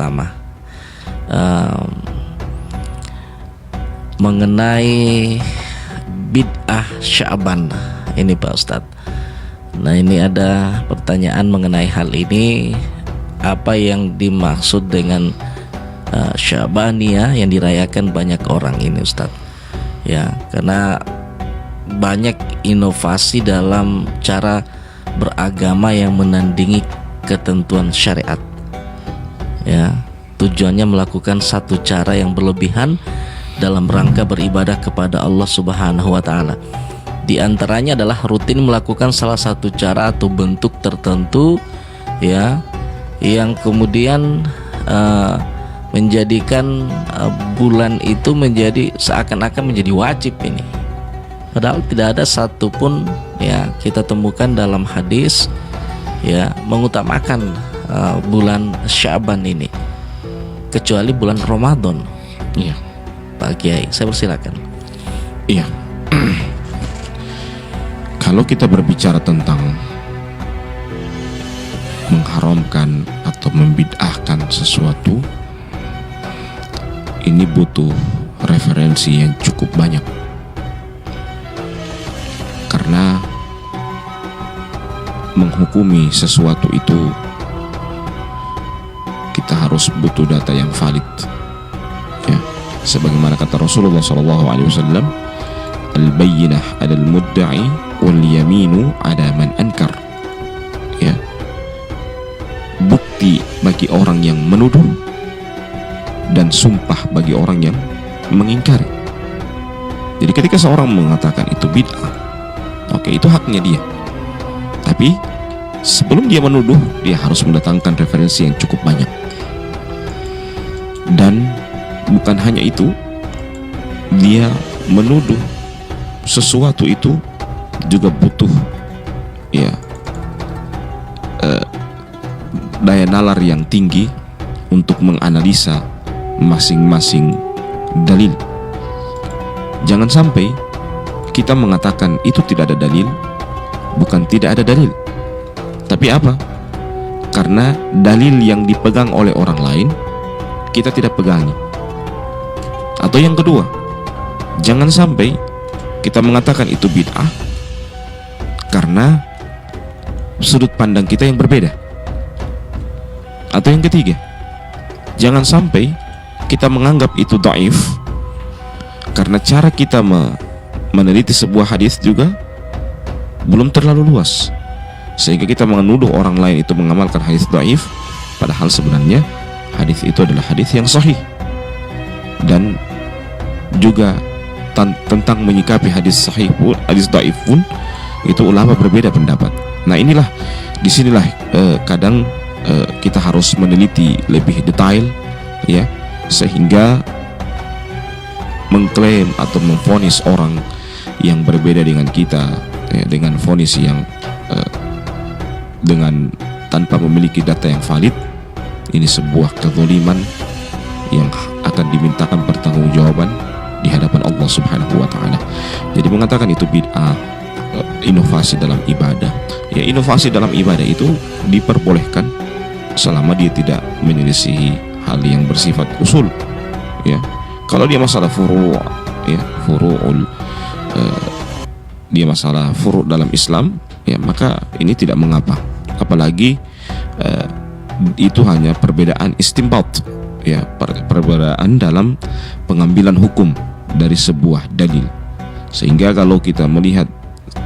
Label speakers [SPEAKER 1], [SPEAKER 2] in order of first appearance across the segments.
[SPEAKER 1] pertama mengenai bid'ah Sya'ban ini Pak Ustadz. Nah, ini ada pertanyaan mengenai hal ini, apa yang dimaksud dengan Sya'baniyah yang dirayakan banyak orang ini Ustadz. Ya, karena banyak inovasi dalam cara beragama yang menandingi ketentuan syariat. Ya, tujuannya melakukan satu cara yang berlebihan dalam rangka beribadah kepada Allah Subhanahu wa taala. Di antaranya adalah rutin melakukan salah satu cara atau bentuk tertentu, ya, yang kemudian menjadikan bulan itu menjadi seakan-akan menjadi wajib ini. Padahal tidak ada satupun ya kita temukan dalam hadis ya mengutamakan bulan Sya'ban ini kecuali bulan Ramadan.
[SPEAKER 2] Iya,
[SPEAKER 1] Pak Kiai, saya persilakan.
[SPEAKER 2] iya. Kalau kita berbicara tentang mengharamkan atau membid'ahkan sesuatu, ini butuh referensi yang cukup banyak. Karena menghukumi sesuatu itu kita harus butuh data yang valid. Ya, sebagaimana kata Rasulullah SAW, al-bayyinah 'alal mudda'i wal yaminu 'ala man ankar. Ya, bukti bagi orang yang menuduh dan sumpah bagi orang yang mengingkari. Jadi ketika seorang mengatakan itu bid'ah, oke, itu haknya dia. Tapi sebelum dia menuduh, dia harus mendatangkan referensi yang cukup banyak. Dan bukan hanya itu, dia menuduh sesuatu itu juga butuh ya daya nalar yang tinggi untuk menganalisa masing-masing dalil. Jangan sampai kita mengatakan itu tidak ada dalil, bukan tidak ada dalil, tapi apa? Karena dalil yang dipegang oleh orang lain kita tidak pegangi. Atau yang kedua, jangan sampai kita mengatakan itu bid'ah karena sudut pandang kita yang berbeda. Atau yang ketiga, jangan sampai kita menganggap itu dhaif karena cara kita meneliti sebuah hadis juga belum terlalu luas, sehingga kita menuduh orang lain itu mengamalkan hadis dhaif, padahal sebenarnya hadis itu adalah hadis yang sahih. Dan juga tentang menyikapi hadis sahih pun, hadis dhaif pun, itu ulama berbeda pendapat. Nah, disinilah kadang kita harus meneliti lebih detail, ya, sehingga mengklaim atau memvonis orang yang berbeda dengan kita, ya, dengan vonis yang dengan tanpa memiliki data yang valid, ini sebuah kezaliman yang akan dimintakan pertanggungjawaban di hadapan Allah Subhanahu wa taala. Jadi mengatakan itu bid'ah, inovasi dalam ibadah. Ya, inovasi dalam ibadah itu diperbolehkan selama dia tidak menyelisihi hal yang bersifat usul. Ya, kalau dia masalah furu', ya, dia masalah furu' dalam Islam, ya, maka ini tidak mengapa. Apalagi itu hanya perbedaan istinbat, ya, perbedaan dalam pengambilan hukum dari sebuah dalil. Sehingga kalau kita melihat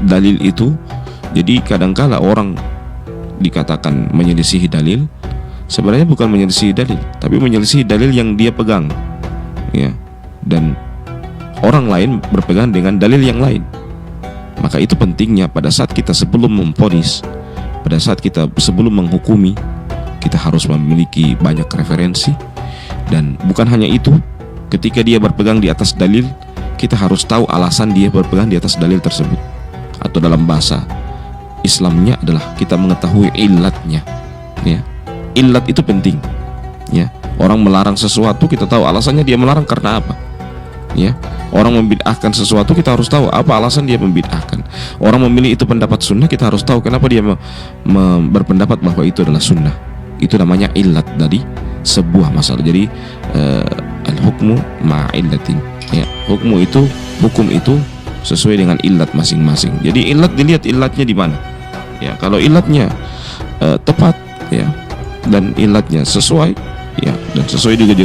[SPEAKER 2] dalil itu, jadi kadangkala orang dikatakan menyelisihi dalil, sebenarnya bukan menyelisihi dalil, tapi menyelisihi dalil yang dia pegang, ya, dan orang lain berpegang dengan dalil yang lain. Maka itu pentingnya pada saat kita sebelum memvonis, pada saat kita sebelum menghukumi, kita harus memiliki banyak referensi. Dan bukan hanya itu, ketika dia berpegang di atas dalil, kita harus tahu alasan dia berpegang di atas dalil tersebut. Atau dalam bahasa Islamnya adalah kita mengetahui illatnya, ya. Illat itu penting, ya. Orang melarang sesuatu, kita tahu alasannya dia melarang karena apa, ya. Orang membid'ahkan sesuatu, kita harus tahu apa alasan dia membid'ahkan. Orang memilih itu pendapat sunnah, kita harus tahu kenapa dia berpendapat bahwa itu adalah sunnah. Itu namanya illat dari sebuah masalah. Jadi al-hukmu ma'illatin, ya, hukum itu sesuai dengan illat masing-masing. Jadi illat dilihat illatnya di mana. Ya, kalau illatnya tepat, ya, dan illatnya sesuai, ya, dan sesuai juga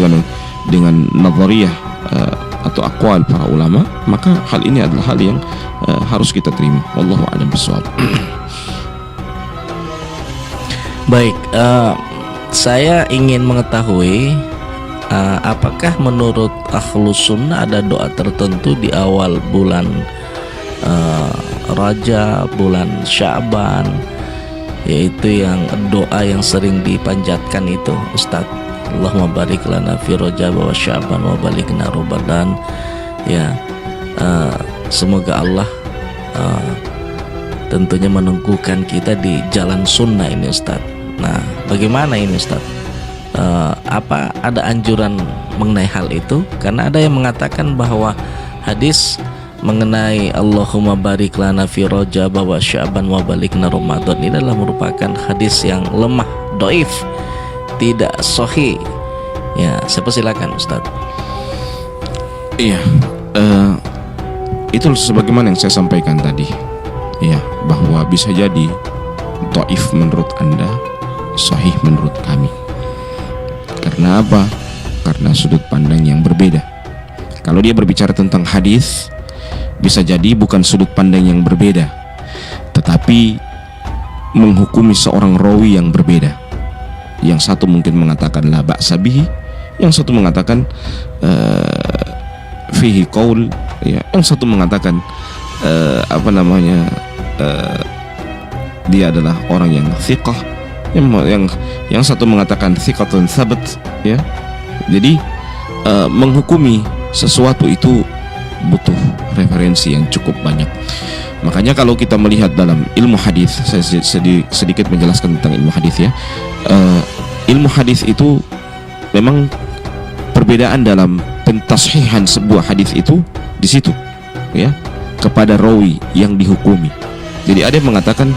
[SPEAKER 2] dengan nazariyah atau aqwal para ulama, maka hal ini adalah hal yang harus kita terima. Wallahu a'lam bishawab.
[SPEAKER 1] Baik, saya ingin mengetahui apakah menurut Ahlus Sunnah ada doa tertentu di awal bulan Rajab, bulan Sya'ban, yaitu yang doa yang sering dipanjatkan itu, Ustaz? Allahumma barik lana fi Rajab wa Sya'ban wa balighna Ramadan. Ya, semoga Allah tentunya menunggukan kita di jalan sunnah ini, Ustaz. Nah, bagaimana ini, Ustaz? Apa ada anjuran mengenai hal itu? Karena ada yang mengatakan bahwa hadis mengenai Allahumma barik lana fi Rajab wa Sya'ban wa balighna Ramadan ini adalah merupakan hadis yang lemah, dhaif, tidak sahih. Ya, saya persilakan, Ustaz.
[SPEAKER 2] Iya, itu sebagaimana yang saya sampaikan tadi, ya, bahwa bisa jadi dhaif menurut Anda, sahih menurut kami. Karena apa? Karena sudut pandang yang berbeda. Kalau dia berbicara tentang hadis, bisa jadi bukan sudut pandang yang berbeda, tetapi menghukumi seorang rawi yang berbeda. Yang satu mungkin mengatakan la ba'sa bihi, yang satu mengatakan fihi qaul, ya, yang satu mengatakan dia adalah orang yang thiqah, yang satu mengatakan thiqatun tsabat, ya. Jadi menghukumi sesuatu itu butuh referensi yang cukup banyak. Makanya kalau kita melihat dalam ilmu hadis, saya sedikit menjelaskan tentang ilmu hadis, ya. Ilmu hadis itu memang perbedaan dalam pentashihan sebuah hadis itu di situ, ya, kepada rawi yang dihukumi. Jadi ada yang mengatakan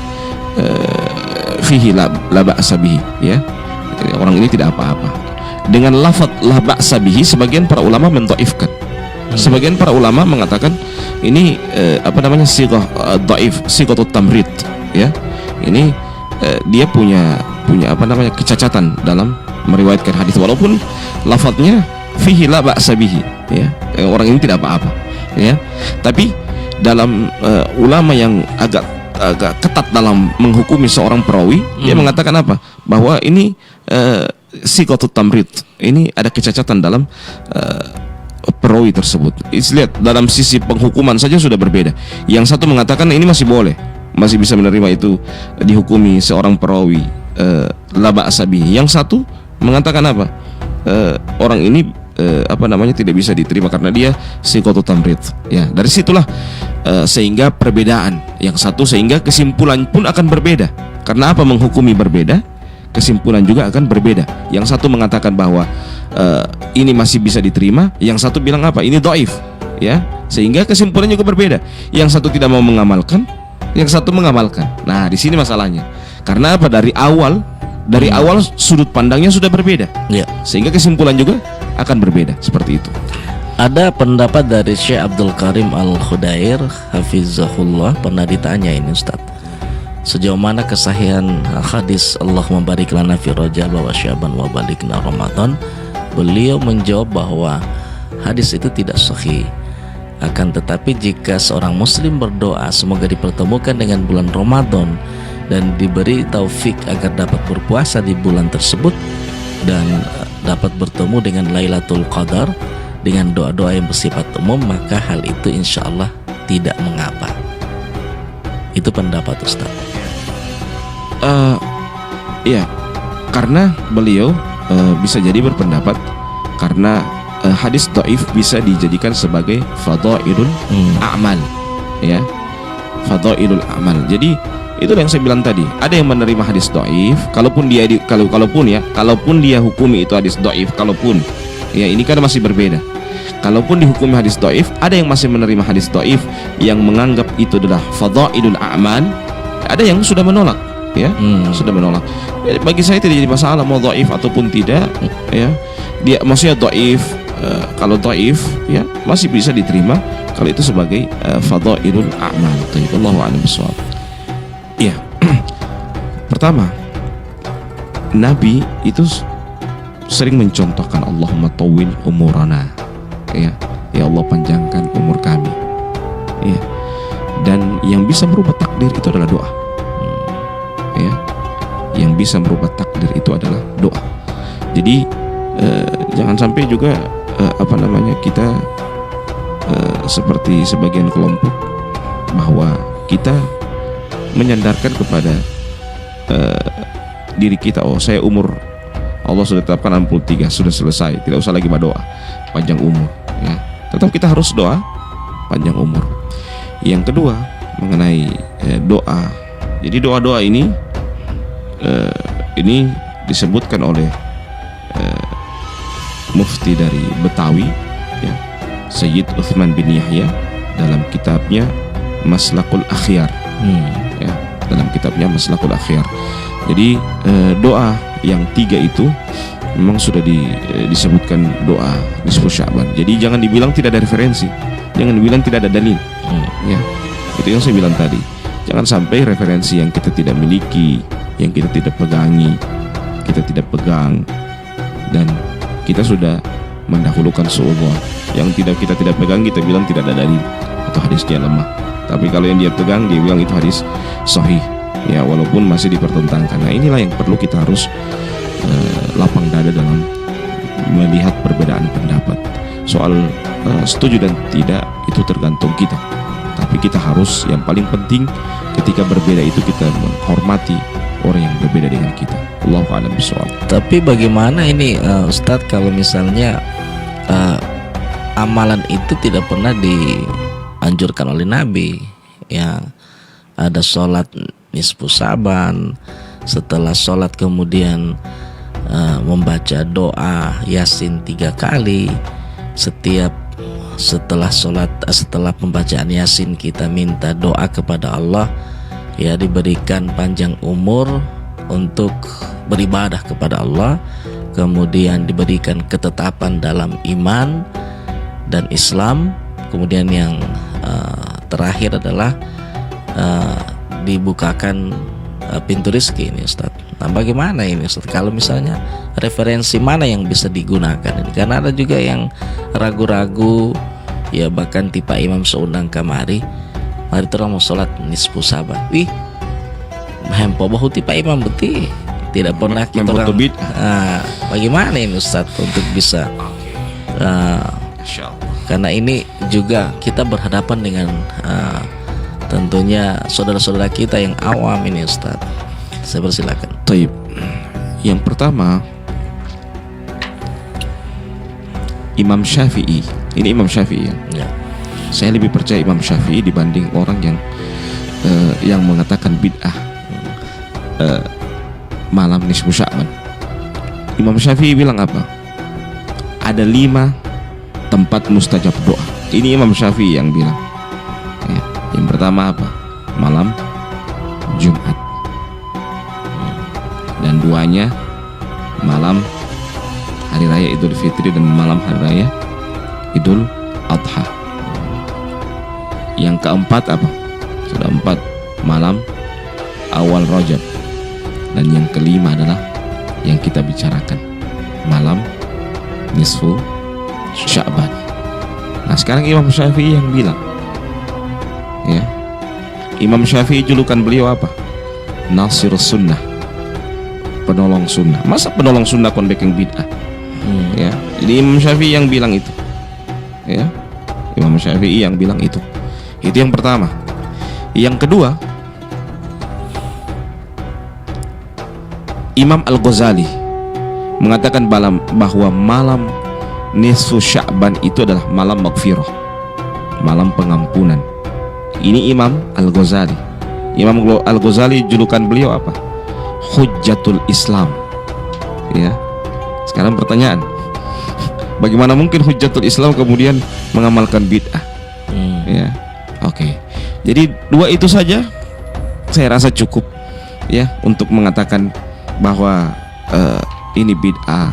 [SPEAKER 2] fihi la ba'sa bihi, ya, orang ini tidak apa-apa. Dengan lafaz la ba'sa bihi sebagian para ulama mendhaifkan. Sebagian para ulama mengatakan ini sighah dhaif, sighatut tamrid, ya. Ini dia punya kecacatan dalam meriwayatkan hadis, walaupun lafadznya fihi la ba'sa bihi, ya, orang ini tidak apa-apa, ya. Tapi dalam ulama yang agak ketat dalam menghukumi seorang perawi, dia mengatakan apa? Bahwa ini sighatut tamrid, ini ada kecacatan dalam perawi tersebut. Lihat, dalam sisi penghukuman saja sudah berbeda. Yang satu mengatakan ini masih boleh, masih bisa menerima itu dihukumi seorang perawi la ba'sa bihi. Yang satu mengatakan apa? Orang ini tidak bisa diterima karena dia sighatut tamrid. Ya, dari situlah sehingga perbedaan yang satu, sehingga kesimpulan pun akan berbeda. Karena apa? Menghukumi berbeda, kesimpulan juga akan berbeda. Yang satu mengatakan bahwa ini masih bisa diterima, yang satu bilang apa? Ini dhaif, ya. Sehingga kesimpulan juga berbeda. Yang satu tidak mau mengamalkan, yang satu mengamalkan. Nah, di sini masalahnya. Karena apa? Dari awal sudut pandangnya sudah berbeda,
[SPEAKER 1] ya.
[SPEAKER 2] Sehingga kesimpulan juga akan berbeda, seperti itu.
[SPEAKER 1] Ada pendapat dari Syekh Abdul Karim Al-Khudair hafizahullah, pernah ditanya ini, Ustaz, sejauh mana kesahihan hadis Allahumma barik lana fi Rajab wa Sya'ban wa balighna Ramadan. Beliau menjawab bahwa hadis itu tidak sahih. Akan tetapi jika seorang muslim berdoa semoga dipertemukan dengan bulan Ramadan dan diberi taufik agar dapat berpuasa di bulan tersebut dan dapat bertemu dengan Lailatul Qadar dengan doa-doa yang bersifat umum, maka hal itu insya Allah tidak mengapa. Itu pendapat Ustaz.
[SPEAKER 2] Iya, karena beliau bisa jadi berpendapat karena hadis dhaif bisa dijadikan sebagai fadhailul a'mal, ya, fadhailul a'mal. Jadi itu yang saya bilang tadi, ada yang menerima hadis dhaif kalaupun dia hukumi itu hadis dhaif, kalaupun, ya, ini kan masih berbeda. Kalaupun dihukumi hadis dhaif, ada yang masih menerima hadis dhaif yang menganggap itu adalah fadhailul a'mal, ada yang sudah menolak, ya, sudah menolak. Bagi saya tidak jadi masalah mau dhaif ataupun tidak, ya. Dia maksudnya dhaif, kalau dhaif ya masih bisa diterima kalau itu sebagai fadhailul a'mal. Allahu a'lam bishawab. Ya. Pertama, Nabi itu sering mencontohkan Allahumma tawwil umurana. Ya Allah panjangkan umur kami. Ya. Dan yang bisa merubah takdir itu adalah doa. Ya. Yang bisa merubah takdir itu adalah doa. Jadi jangan sampai juga kita seperti sebagian kelompok bahwa kita menyandarkan kepada diri kita, oh saya umur Allah sudah tetapkan 63, sudah selesai, tidak usah lagi berdoa panjang umur, ya. Tetap kita harus doa panjang umur. Yang kedua mengenai doa. Jadi doa-doa ini disebutkan oleh mufti dari Betawi, ya, Sayyid Uthman bin Yahya dalam kitabnya Maslakul Akhyar. Ya, dalam kitabnya Maslakul Akhyar. Jadi doa yang 3 itu memang sudah disebutkan doa nisfu Sya'ban. Jadi jangan dibilang tidak ada referensi, jangan dibilang tidak ada dalil. Ya, itu yang saya bilang tadi. Jangan sampai referensi yang kita tidak miliki, yang kita tidak pegangi, kita tidak pegang, dan kita sudah mendahulukan sebuah yang kita tidak pegang, kita bilang tidak ada dalil atau hadisnya lemah. Tapi kalau yang dia pegang, dia bilang itu hadis sahih, ya, walaupun masih dipertentangkan. Nah, inilah yang perlu kita harus lapang dada dalam melihat perbedaan pendapat. Soal setuju dan tidak itu tergantung kita. Tapi kita harus, yang paling penting ketika berbeda itu kita menghormati orang yang berbeda dengan kita. Allahu a'lam bishawab.
[SPEAKER 1] Tapi bagaimana ini Ustadz kalau misalnya amalan itu tidak pernah dianjurkan oleh Nabi, ya, ada sholat nisfu Sya'ban, setelah sholat kemudian membaca doa Yasin 3 kali, setelah sholat, setelah pembacaan Yasin kita minta doa kepada Allah, ya, diberikan panjang umur untuk beribadah kepada Allah, kemudian diberikan ketetapan dalam iman dan Islam, kemudian yang terakhir adalah dibukakan pintu rezeki ini, Ustaz. Nah, bagaimana ini, Ustaz? Kalau misalnya referensi mana yang bisa digunakan ini? Karena ada juga yang ragu-ragu, ya, bahkan tipe imam seundang kamari, mari terang mau sholat nisfu Sya'ban. Wih, hempo bahu tipe imam beti. Tidak pernah kita orang. Bagaimana ini, Ustaz, untuk bisa karena ini juga kita berhadapan dengan tentunya saudara-saudara kita yang awam ini, Ustaz. Saya persilakan.
[SPEAKER 2] Taib. Yang pertama, Imam Syafi'i. Ini Imam Syafi'i, ya. Saya lebih percaya Imam Syafi'i dibanding orang yang mengatakan bid'ah malam nisfu Sya'ban. Imam Syafi'i bilang apa? Ada 5 tempat mustajab doa. Ini Imam Syafi'i yang bilang. Ya. Yang pertama apa? Malam Jumat. Dan 2-nya malam hari raya Idul Fitri dan malam hari raya Idul Adha. Yang keempat apa? Sudah 4, malam awal Rajab. Dan yang kelima adalah yang kita bicarakan, malam nisfu Sya'ban. Nah, sekarang Imam Syafi'i yang bilang, ya, Imam Syafi'i julukan beliau apa? Nasir Sunnah, penolong sunnah. Masa penolong sunnah kon bekeng bid'ah? Ya, jadi Imam Syafi'i yang bilang itu, ya, Imam Syafi'i yang bilang itu. Itu yang pertama. Yang kedua, Imam Al-Ghazali mengatakan bahwa malam nisfu Sya'ban itu adalah malam maghfirah, malam pengampunan. Ini Imam Al-Ghazali. Imam Al-Ghazali julukan beliau apa? Hujjatul Islam. Ya. Sekarang pertanyaan, bagaimana mungkin Hujjatul Islam kemudian mengamalkan bid'ah? Ya. Oke. Jadi 2 itu saja saya rasa cukup ya untuk mengatakan bahwa ini bid'ah.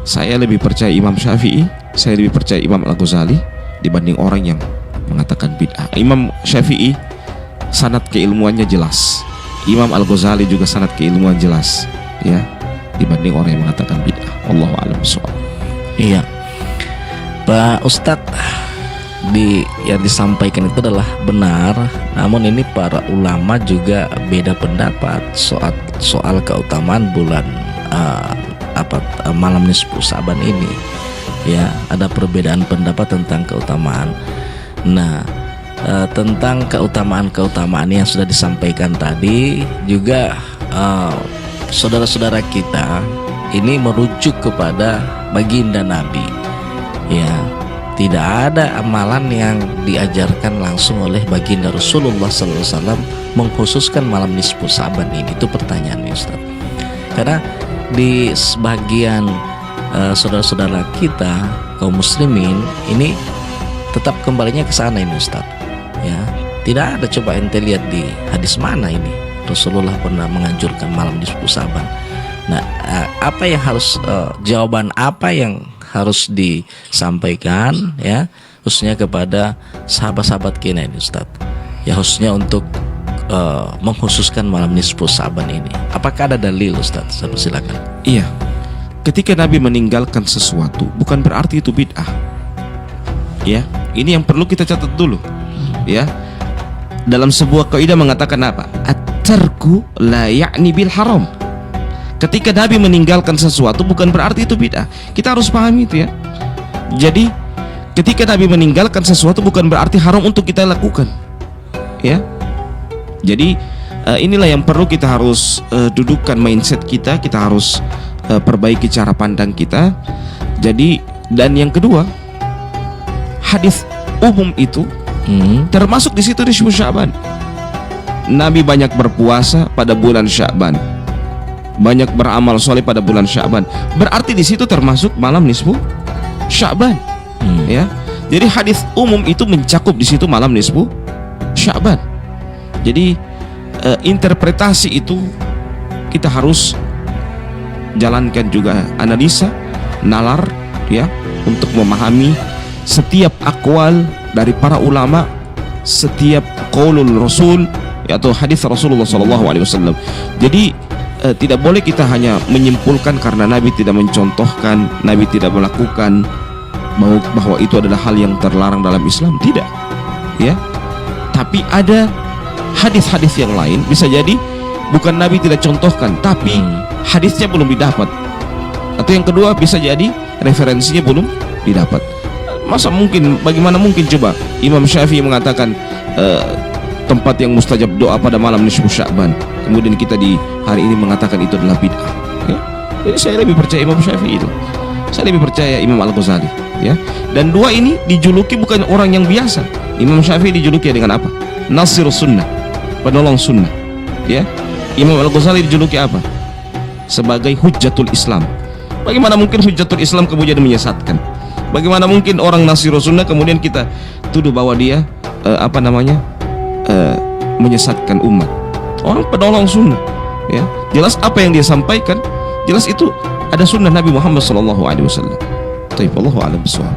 [SPEAKER 2] Saya lebih percaya Imam Syafi'i, saya lebih percaya Imam Al-Ghazali dibanding orang yang mengatakan bid'ah. Imam Syafi'i sanad keilmuannya jelas, Imam Al-Ghazali juga sanad keilmuan jelas, ya, dibanding orang yang mengatakan bid'ah. Wallahu a'lam bishawab.
[SPEAKER 1] Iya, Pak Ustadz, yang disampaikan itu adalah benar, namun ini para ulama juga beda pendapat soal keutamaan bulan malam nisfu Sa'ban ini. Ya, ada perbedaan pendapat tentang keutamaan. Nah, tentang keutamaan yang sudah disampaikan tadi juga, saudara-saudara kita ini merujuk kepada baginda Nabi. Ya, tidak ada amalan yang diajarkan langsung oleh baginda Rasulullah SAW mengkhususkan malam nisfu Sa'ban ini. Itu pertanyaannya, Ustaz. Karena di sebagian saudara-saudara kita kaum muslimin ini tetap kembalinya ke sana ini, Ustaz. Ya, tidak ada, coba ente lihat di hadis mana ini Rasulullah pernah menganjurkan malam nisfu Sa'ban. Nah, apa yang harus jawaban apa yang harus disampaikan, ya, khususnya kepada sahabat-sahabat kita ini, Ustaz, ya, khususnya untuk mengkhususkan malam nisfu Sa'ban ini. Apakah ada dalil, Ustaz? Saya persilakan.
[SPEAKER 2] Iya, ketika Nabi meninggalkan sesuatu bukan berarti itu bid'ah. Ya, ini yang perlu kita catat dulu. Ya, dalam sebuah kaidah mengatakan apa? At-tarku la ya'ni bil haram. Ketika Nabi meninggalkan sesuatu bukan berarti itu bid'ah. Kita harus pahami itu, ya. Jadi ketika Nabi meninggalkan sesuatu bukan berarti haram untuk kita lakukan, ya. Jadi inilah yang perlu kita harus dudukkan mindset kita. Kita harus perbaiki cara pandang kita. Jadi, dan yang kedua, hadis umum itu termasuk di situ nisfu Sya'ban. Nabi banyak berpuasa pada bulan Sya'ban, banyak beramal soleh pada bulan Sya'ban. Berarti di situ termasuk malam nisfu Sya'ban. Ya. Jadi hadis umum itu mencakup di situ malam nisfu Sya'ban. Jadi interpretasi itu kita harus jalankan juga analisa, nalar, ya, untuk memahami setiap akwal dari para ulama, setiap qaulul Rasul, ya, atau hadis Rasulullah SAW. Jadi tidak boleh kita hanya menyimpulkan karena Nabi tidak mencontohkan, Nabi tidak melakukan, bahwa itu adalah hal yang terlarang dalam Islam. Tidak, ya. Tapi ada hadis-hadis yang lain, bisa jadi bukan Nabi tidak contohkan, tapi hadisnya belum didapat. Atau yang kedua, bisa jadi referensinya belum didapat. Masa mungkin, bagaimana mungkin coba Imam Syafi'i mengatakan tempat yang mustajab doa pada malam nisfu Sya'ban, kemudian kita di hari ini mengatakan itu adalah bid'ah, ya? Jadi saya lebih percaya Imam Syafi'i itu, saya lebih percaya Imam Al-Ghazali, ya. Dan dua ini dijuluki bukan orang yang biasa. Imam Syafi'i dijuluki dengan apa? Nasir sunnah, penolong sunnah, ya. Imam Al-Ghazali dijuluki apa? Sebagai hujjatul Islam. Bagaimana mungkin hujjatul Islam kemudian menyesatkan? Bagaimana mungkin orang nasir sunnah kemudian kita tuduh bahwa dia menyesatkan umat? Orang penolong sunnah, ya. Jelas apa yang dia sampaikan, jelas itu ada sunnah Nabi Muhammad SAW. Wallahu a'lam bishawab.